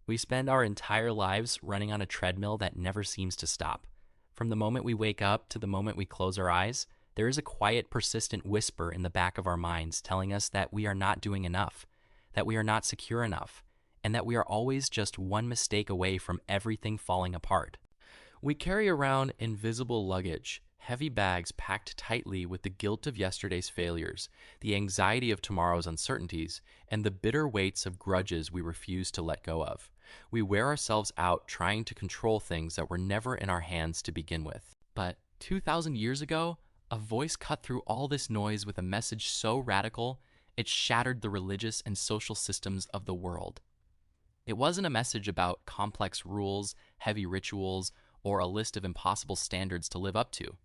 We spend our entire lives running on a treadmill that never seems to stop. From the moment we wake up to the moment we close our eyes, there is a quiet, persistent whisper in the back of our minds telling us that we are not doing enough, that we are not secure enough, and that we are always just one mistake away from everything falling apart. We carry around invisible luggage, heavy bags packed tightly with the guilt of yesterday's failures, the anxiety of tomorrow's uncertainties, and the bitter weights of grudges we refuse to let go of. We wear ourselves out trying to control things that were never in our hands to begin with. But 2,000 years ago, a voice cut through all this noise with a message so radical, it shattered the religious and social systems of the world. It wasn't a message about complex rules, heavy rituals, or a list of impossible standards to live up to.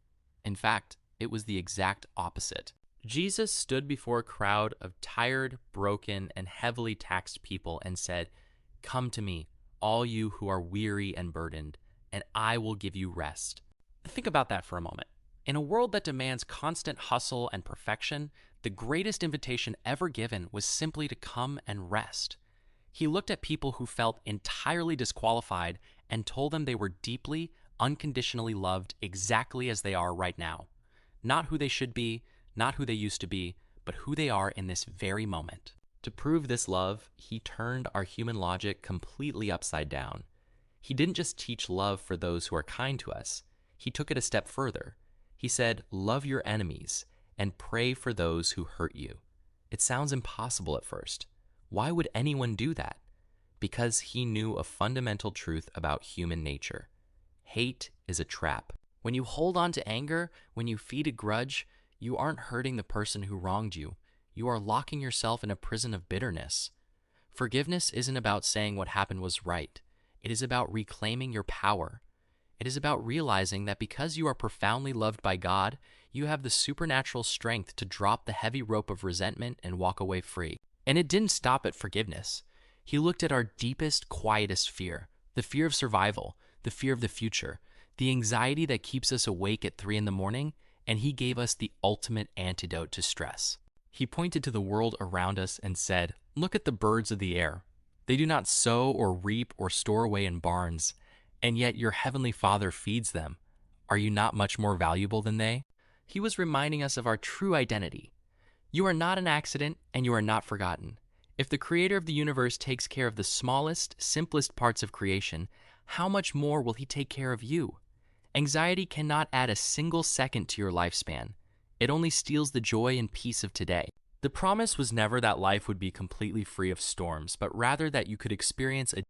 In fact, it was the exact opposite. Jesus stood before a crowd of tired, broken, and heavily taxed people and said, "Come to me, all you who are weary and burdened, and I will give you rest." Think about that for a moment. In a world that demands constant hustle and perfection, the greatest invitation ever given was simply to come and rest. He looked at people who felt entirely disqualified and told them they were deeply, unconditionally loved exactly as they are right now. Not who they should be, not who they used to be, but who they are in this very moment. To prove this love, he turned our human logic completely upside down. He didn't just teach love for those who are kind to us. He took it a step further. He said, "Love your enemies and pray for those who hurt you." It sounds impossible at first. Why would anyone do that? Because he knew a fundamental truth about human nature. Hate is a trap. When you hold on to anger, when you feed a grudge, you aren't hurting the person who wronged you. You are locking yourself in a prison of bitterness. Forgiveness isn't about saying what happened was right. It is about reclaiming your power. It is about realizing that because you are profoundly loved by God, you have the supernatural strength to drop the heavy rope of resentment and walk away free. And it didn't stop at forgiveness. He looked at our deepest, quietest fear, the fear of survival, the fear of the future, the anxiety that keeps us awake at 3 a.m, and he gave us the ultimate antidote to stress. He pointed to the world around us and said, "Look at the birds of the air. They do not sow or reap or store away in barns, and yet your heavenly Father feeds them. Are you not much more valuable than they?" He was reminding us of our true identity. You are not an accident, and you are not forgotten. If the creator of the universe takes care of the smallest, simplest parts of creation, how much more will he take care of you? Anxiety cannot add a single second to your lifespan. It only steals the joy and peace of today. The promise was never that life would be completely free of storms, but rather that you could experience a